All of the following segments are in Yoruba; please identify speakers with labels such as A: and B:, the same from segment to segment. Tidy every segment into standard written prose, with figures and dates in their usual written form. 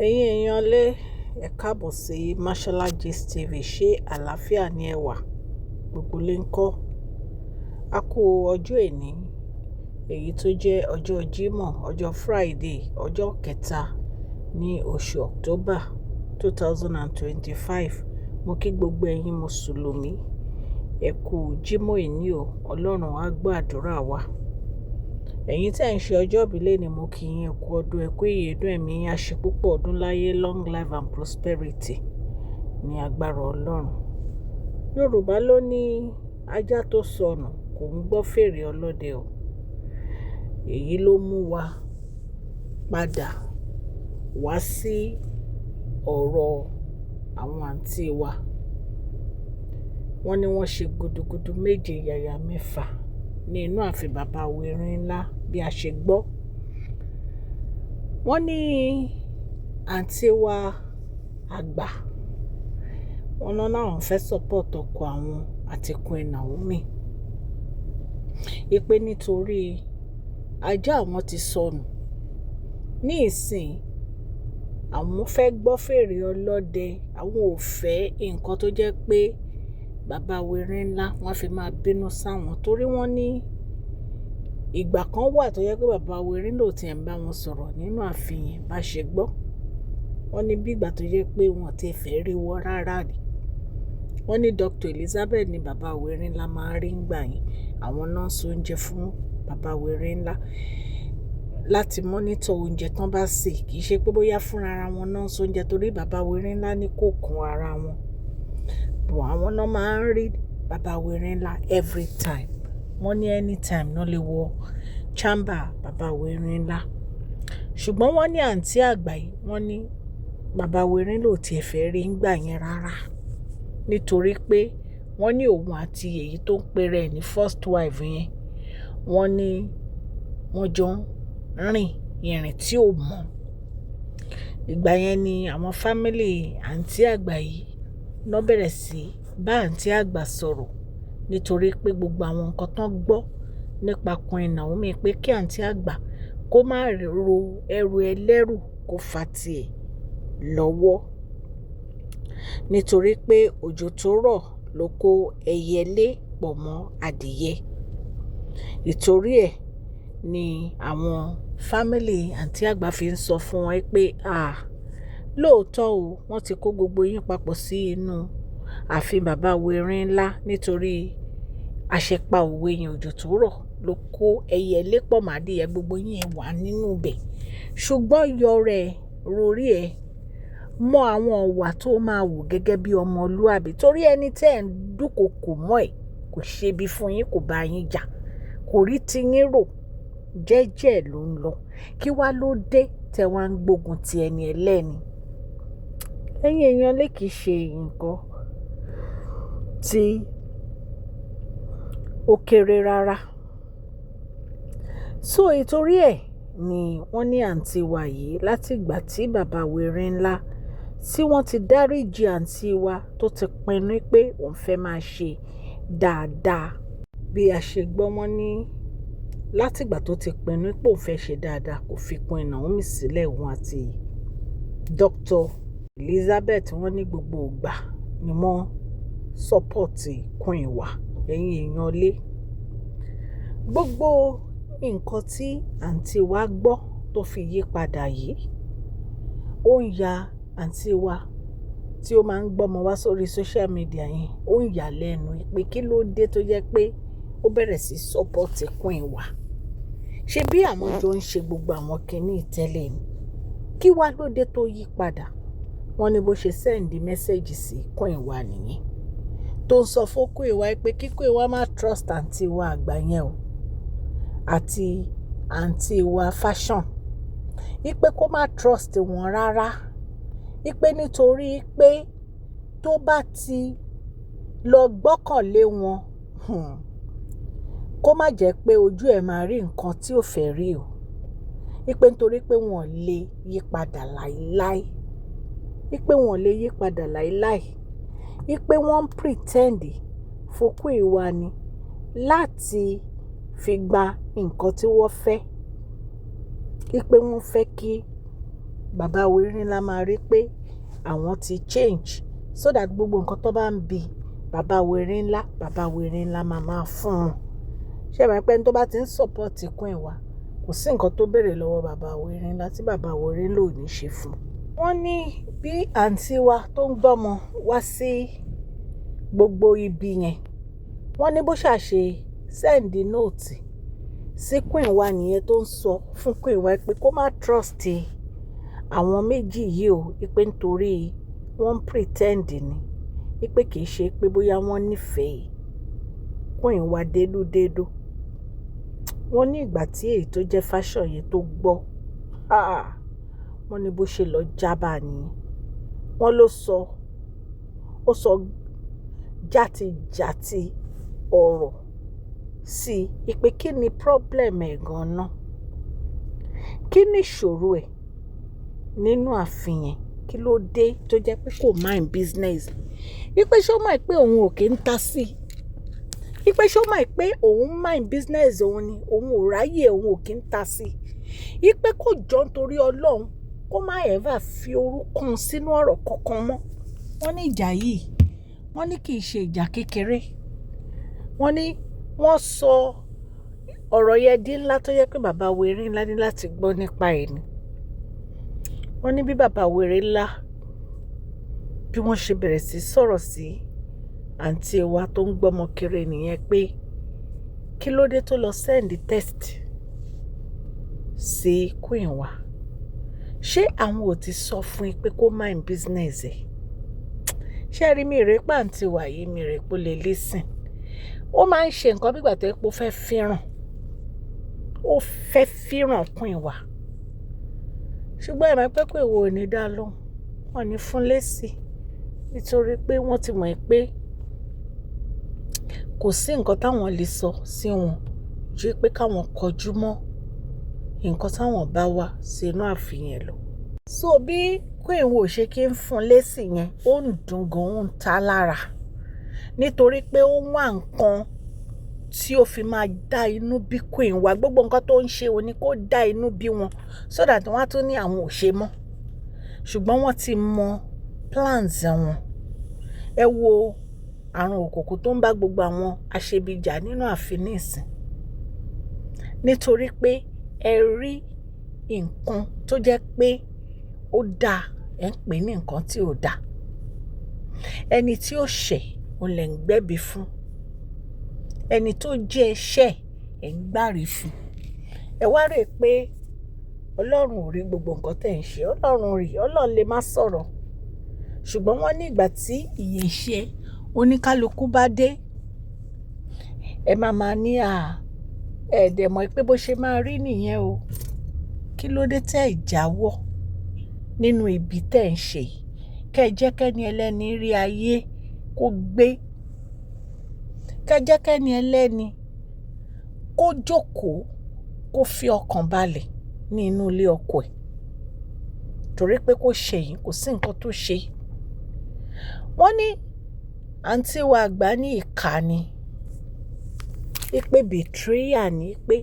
A: Ẹ̀yin èèyàn lé ẹ káàbọ̀ sí Mashola Gist TV. Ṣé àlàáfíà ni ẹ wà? Gbogbo lé ń kọ́. A kú ọjọ́ èní, èyí tó jẹ́ ọjọ́ Jímọ̀, ọjọ́ Friday, ọjọ́ kẹta ní oṣù October 2025. Mo kí gbogbo ẹ̀yin Mùsùlùmí, ẹ kú Jímọ̀ èní o, Ọlọ́run á gbọ́ àdúrà wa. Ẹ̀yin tí ẹ̀ ń ṣe ọjọ́ ìbílẹ̀ ni mo kí yín kú ọdún, ẹ kú ìyèdún ẹ̀mí yín á ṣe púpọ̀ ọdún láyé, long life and prosperity ní agbára Ọlọ́run. Yorùbá ló ní ajá tó sọnù kò ń gbọ́ fèrè ọlọ́dẹ o. Èyí ló mú wa padà wá sí ọ̀rọ̀ àwọn àǹtí wa. Wọ́n ní wọ́n ṣe gudugudu méje yàyà mẹ́fà ní inú ààfin bàbá wẹ̀rin ńlá bí a ṣe gbọ́. Wọ́n ní àǹtí wa àgbà, wọ́n náà fẹ́ support ọkọ àwọn àti Queen Naomi. Ìpè nítorí ajá àwọn ti sọnù. Ní ìsìn àwọn fẹ́ gbọ́ fèrè ọlọ́dẹ, àwọn ò fẹ́ nǹkan tó jẹ́ pé bàbá wẹ̀rin ńlá wọ́n fi máa bínú sáwọn, torí wọ́n ní ìgbà kan wà tó yẹ pé bàbá wẹ̀rin ló ti ń bá wọn sọ̀rọ̀ nínú ààfin yẹn bá ṣe gbọ́. Wọ́n ní bí ìgbà tó yẹ pé wọn ti fẹ́ rí wọn rárá ni. Wọ́n ní Dr. Elizabeth ni bàbá wẹ̀rin ńlá máa ń rí ńgbà yẹn. Àwọn náà so oúnjẹ fún bàbá wẹ̀rin ńlá láti mọ́nítọ̀ oúnjẹ tán bá sè, kì í ṣe pé bóyá fúnra ara wọn náà so oúnjẹ, torí bàbá wẹ̀rin ńlá ní kò kún ara wọn. Bọ̀ àwọn náà máa ń rí bàbá wẹ̀rin ńlá every time. Wọ́n ní anytime náà lè wọ chamber bàbá wẹ̀rin ńlá. Ṣùgbọ́n wọ́n ní àǹtí àgbà yìí, wọ́n ní bàbá wẹ̀rin ló tiẹ̀ fẹ́ rí ńgbà yẹn rárá. Nítorí pé wọ́n ní òun àti èyí tó ń pe rẹ̀ ní first wife yẹn, wọ́n ní wọ́n jọ ń rìn ìrìn tí ò mọ́. Ìgbà yẹn ni àwọn family àǹtí àgbà yìí náà bẹ̀rẹ̀ sí bá àǹtí àgbà sọ̀rọ̀, nítorí pé gbogbo àwọn nǹkan tán gbọ́ nípa Queen Naomi pé kí àǹtí àgbà kó má ro ẹrù ẹlẹ́rù kó fa tiẹ̀ lọ́wọ́. Nítorí pé òjò tó rọ̀ ló kó ẹyẹlé pọ̀ mọ́ adìyẹ. Ìtorí ẹ̀ ni àwọn family àǹtí àgbà fi ń sọ fún wọn pé lóòótọ́ o, wọ́n ti kó gbogbo yín papọ̀ sí inú ààfin bàbá wẹ̀rin ńlá nítorí àṣepa òwe yẹn, òjò tó rọ̀ ló kó ẹyẹlé pọ̀ mọ́ adìyẹ, gbogbo yín wà nínú ibẹ̀. Ṣùgbọ́n yọ rẹ̀ rorí ẹ̀ mọ àwọn ọ̀wà tó máa wù gẹ́gẹ́ bí ọmọlúàbí, torí ẹni tẹ́ ẹ̀ ń dúnkokò mọ́ ẹ̀ kò ṣe bí fún yín, kò bá yín jà, kò rí ti yín rò, jẹ́jẹ́ ló ń lọ. Kí wá ló dé tẹ́ wá ń gbógun ti ẹni ẹlẹ́ni? Ẹ̀yin èèyàn lè kìí ṣe nǹkan tí ó kéré rárá. So ìtorí ẹ̀ ni wọ́n ní àǹtí wa yìí, láti ìgbà tí bàbá wẹ̀rin ńlá tí wọ́n ti dáríjì àǹtí wa tó ti pinnu pé òun fẹ́ máa ṣe dáadáa. Bí a ṣe gbọ́, wọ́n ní láti ìgbà tó ti pinnu pé òun fẹ́ ṣe dáadáa kò fi Queen Naomi sílẹ̀, òun àti Dr. Elizabeth wọ́n ní gbogbo ìgbà ni wọ́n sọ́pọ̀tì Queen wa. Ẹ̀yin èèyàn lé gbogbo nǹkan tí àǹtí wa gbọ́ tó fi yí padà yìí, ó ń ya àǹtí wa tí ó máa ń gbọ́mọ wá sórí social media yẹn, ó ń yà lẹ́nu pé kí ló dé tó jẹ́ pé ó bẹ̀rẹ̀ sí sọ́pọ̀tì Queen wa. Ṣé bí àwọn jọ ń ṣe gbogbo àwọn kinní tẹ́lẹ̀ ni? Kí wá ló dé tó yí padà? Wọ́n ní bó ṣe sẹ́ǹdì mẹ́sẹ̀gì sí Queen wa nìyẹn, tó ń sọ fún Queen wa pé kí Queen wa má trust àǹtí wa àgbà yẹn o, àti àǹtí wa fashion, ipe kó má trust wọn rárá, ipe nítorí pé tó bá ti lọ gbọ́kànlé wọn, kó má jẹ́ pé ojú ẹ̀ máa rí nǹkan tí ò fẹ́ rí o. Ipe nítorí pé wọn lè yí padà láíláí, ipe wọn lè yí padà láíláí, ipe wọ́n ń pretend fún Queen wa ni láti fi gba nǹkan tí wọ́n fẹ́. Ipe wọ́n fẹ́ kí bàbá wèrè ńlá máa rí pé àwọn ti change so that gbogbo nǹkan tó bá ń bi bàbá wèrè ńlá máa fún un. Ṣé ẹ mọ̀ pé ẹni tó bá ti ń support Queen wa kò sí nǹkan tó béèrè lọ́wọ́ bàbá wèrè ńlá tí bàbá wèrè ńlá ò ní ṣe fún un. Wọ́n ní bí àǹtí wa tó ń gbọ́mọ wá sí gbogbo ibi yẹn, wọ́n ní bó ṣàṣe send note sí Queen wa nìyẹn tó ń sọ fún Queen wa pé kó má trust àwọn méjì yìí o, pé nítorí wọ́n pretend ni, pé kì í ṣe pé bóyá wọ́n nífẹ̀ẹ́ Queen wa dénúdénú. Wọ́n ní ìgbà tí èyí tó jẹ́ fashion yẹn tó gbọ́, wọ́n ní bó ṣe lọ jábà nìyẹn. Wọ́n ló sọ játijàti ọ̀rọ̀ sí i pé kí ni problem ẹ̀ gan-an, kí ni ìṣòro ẹ̀ nínú ààfin yẹn, kí ló dé tó jẹ́ pé kò mind business, wípé ṣó mọ̀ pé òun ò kí ń ta sí, wípé ṣó mọ̀ pé òun mind business òun ni, òun ò ráyè, òun ò kí ń ta sí, wípé kò jọ nítorí Ọlọ́run kó má ever fi orúkún sínú ọ̀rọ̀ kankan mọ́. Wọ́n ní ìjà yìí, wọ́n ní kì í ṣe ìjà kékeré. Wọ́n ní wọ́n sọ ọ̀rọ̀ yẹn di ńlá tó yẹ pé bàbá wèrè ńlá ní láti gbọ́ nípa ẹ̀ ni. Wọ́n ní bí bàbá wèrè ńlá bí wọ́n ṣe bẹ̀rẹ̀ sí sọ̀rọ̀ sí àǹtí wa tó ń gbọ́mọ kiri nìyẹn pé kí ló dé tó lọ send text sí Queen wa. Ṣé àwọn ò ti sọ fún yín pé kó mind business ẹ̀? Ṣé rí mi rè pé àǹtí wa yìí mi rè pé ó lè listen. Ó máa ń ṣe nǹkan bí ìgbà tó yẹ pé ó fẹ́ fíràn Queen wa. Ṣùgbọ́n ẹ mọ̀ pé Queen wa ò ní dá lóhùn, wọ́n ní fún lésì nítorí pé wọ́n ti mọ̀ pé kò sí nǹkan táwọn lè sọ sí wọn ju pé káwọn kọjú mọ́ nǹkan táwọn bá wá sínú ààfin yẹn lọ. So bí Queen wa ò ṣe kí ń fún lésì yẹn, ó ń dùn gan, ó ń ta lára nítorí pé ó wá nǹkan tí ó fi máa dá inú bí Queen wa. Gbogbo nǹkan tó ń ṣe ó ní kó dá inú bí wọn so that wọ́n á tún ní àwọn ò ṣe mọ́. Ṣùgbọ́n wọ́n ti mọ plans wọn. Ẹ wo àrùn òkùnkùn tó ń bá gbogbo àwọn aṣebijà nínú ààfin nísìn, nítorí pé ẹ rí nǹkan tó jẹ́ pé ó dáa, ẹ ń pè ní nǹkan tí ò dáa. Ẹni tí ó ṣẹ̀ ò lè ń gbẹ́bi fún, ẹni tó jẹ́ ẹ̀ṣẹ̀ ẹ̀ ń gbárí fún. Ẹ wá rè pé Ọlọ́run ò rí gbogbo nǹkan tẹ̀ ń ṣe. Ọlọ́run rí, Ọlọ́run lè má sọ̀rọ̀, ṣùgbọ́n wọ́n ní ìgbà tí ìyè ṣe oníkálukú bá dé, ẹ máa ní ẹ̀ẹ́dẹ̀ mọ̀ pé bó ṣe máa rí nìyẹn o. Kí ló dé tẹ́ ẹ̀ jáwọ́ nínú ibi tẹ́ ń ṣe? Kẹ́ ẹ jẹ́ kẹ́ni ẹlẹ́ni rí ayé kó gbé, kẹ́ ẹ jẹ́ kẹ́ni ẹlẹ́ni kó jókòó, kó fi ọkàn balẹ̀ ní inú ilé ọkọ ẹ̀, torí pé kò ṣe yìí, kò sí nǹkan tó ṣe. Wọ́n ní àǹtí wa àgbà ní ìkà ni, pé betrayer ni, pé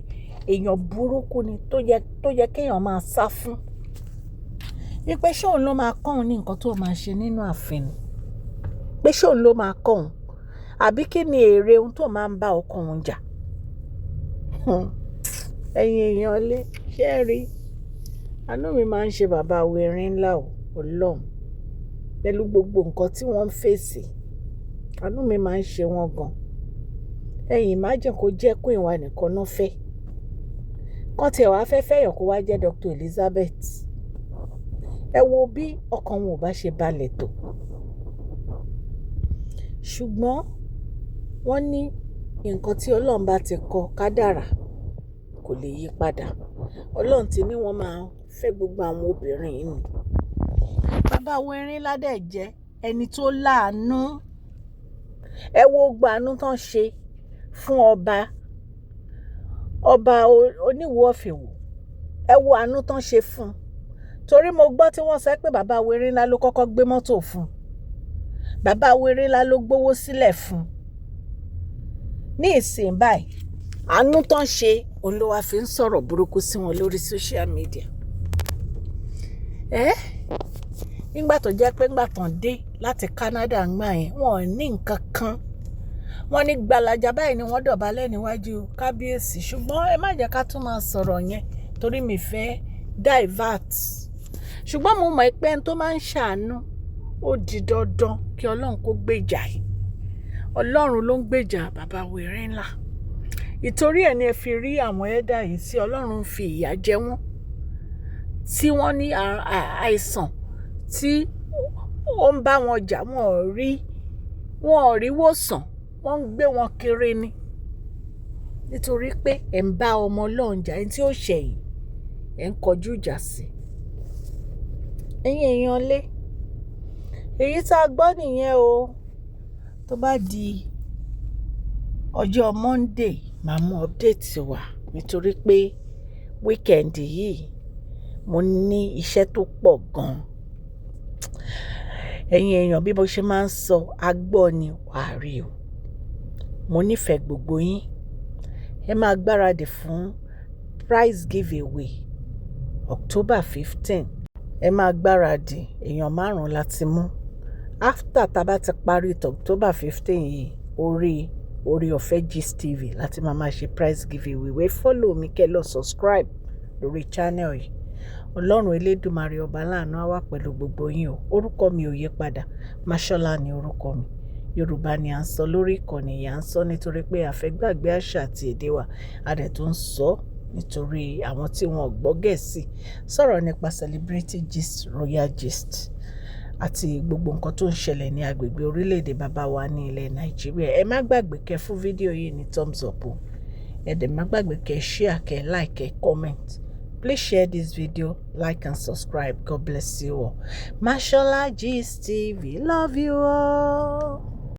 A: èèyàn burúkú ni tó yẹ kéèyàn máa sá fún. Pé ṣé òun ló máa kọ́ òun ní nǹkan tó máa ṣe nínú ààfin ni? Pé ṣé òun ló máa kọ́ òun? Àbí kí ni èrè ohun tó máa ń bá ọkọ òun jà? Ẹ̀yin èèyàn lé, ṣé ẹ rí? Àánú mi máa ń ṣe bàbá wèrè ńlá o, Ọlọ́run. Pẹ̀lú gbogbo nǹkan tí wọ́n ń fèsì, àánú mi máa ń ṣe wọ́n gan. Ẹ̀yin imagine kó jẹ́ Queen wa nìkan náà fẹ́. Kán tiẹ̀ wá fẹ́ fẹ́yàn kó wá jẹ́ Dr. Elizabeth. Ẹ wo bí ọkàn wọn ò bá ṣe balẹ̀ tó. Ṣùgbọ́n wọ́n ní nǹkan tí Ọlọ́run bá ti kọ kádàrá kò lè yí padà. Ọlọ́run ti ní wọ́n máa fẹ́ gbogbo àwọn obìnrin yìí ni. Bàbá wèrè ńlá dẹ̀ jẹ́ ẹni tó láàánú. Ẹ wo gbàánú tán ṣe fún ọba oníwo ọ̀fìwò. Ẹ wo àánú tán ṣe fún. Torí mo gbọ́ tí wọ́n sọ pé bàbá wèrè ńlá ló kọ́kọ́ gbé mọ́tò fún. Bàbá wèrè ńlá ló gbówó sílẹ̀ fún. Ní ìsìn báyìí, àánú tán ṣe òun ló wá fi ń sọ̀rọ̀ burúkú sí wọn lórí social media. nígbà tó jẹ́ pé ńgbà tán dé láti Canada ńgbà yẹn wọn ò ní nǹkan kan, wọ́n ní gbalaja báyìí ni wọ́n dọ̀bálẹ̀ níwájú kábíyèsí. Ṣùgbọ́n ẹ má jẹ́ ká tún máa sọ̀rọ̀ yẹn torí mi fẹ́ divert. Ṣùgbọ́n mo mọ̀ pé ẹni tó máa ń ṣàánú ó di dandan kí Ọlọ́run kó gbèjà yìí. Ọlọ́run ló ń gbèjà bàbá wèrè ńlá. Ìtorí ẹ̀ ni ẹ fi rí àwọn ẹ̀dá yìí tí Ọlọ́run fi ìyà jẹ wọ́n, tí wọ́n ní àìsàn tí ó ń bá wọn jà, wọn ò rí wòsàn, wọ́n ń gbé wọn kiri ni. Nítorí pé ẹ̀ ń bá ọmọ Ọlọ́run jà, ẹni tí ó ṣẹ̀yìn ẹ̀ ń kọjú ìjà sí. Ẹ̀yin èèyàn lé, èyí tá a gbọ́ nìyẹn o. Tó bá di ọjọ́ Monday màá mú update wá, nítorí pé weekend yìí mo ní iṣẹ́ tó pọ̀ gan-an. Ẹ̀yin èèyàn, bí mo ṣe máa ń sọ, agbọ́ ni wàá rí o. Mo nífẹ̀ẹ́ gbogbo yín. Ẹ máa gbáradì fún prize giveaway October 15. Ẹ máa gbáradì, èèyàn 5 láti mú. After tá bá ti parí October 15 yìí, orí ọ̀fẹ́ Gist TV láti máa ṣe prize giveaway. Wẹ́ follow mi kẹ́ lọ subscribe lórí channel yìí. Ọlọ́run Elédùmarè ọba láàánú á wà pẹ̀lú gbogbo yín o. Orúkọ mi ò yí padà, Máṣọ́lá ni orúkọ mi. Yorùbá ni à ń sọ lórí ìkànnì yìí, à ń sọ nítorí pé a fẹ́ gbàgbé àṣà àti èdè wa. A dẹ̀ tún ń sọ nítorí àwọn tí wọn ò gbọ́ Gẹ̀ẹ́sì. Sọ̀rọ̀ nípa celebrity gist, royal gist àti gbogbo nǹkan tó ń ṣẹlẹ̀ ní agbègbè orílẹ̀-èdè bàbá wa ní ilẹ̀ Nàìjíríà. Ẹ má gbàgbé kẹ́ fún fídíò yìí ní thumbs up o. Ẹ dẹ̀ má gbàgbé kẹ́ share, kẹ́ like, kẹ́ comment. Please share this video, like and subscribe. God bless you all. Máṣọ́lá Gist TV, love you all.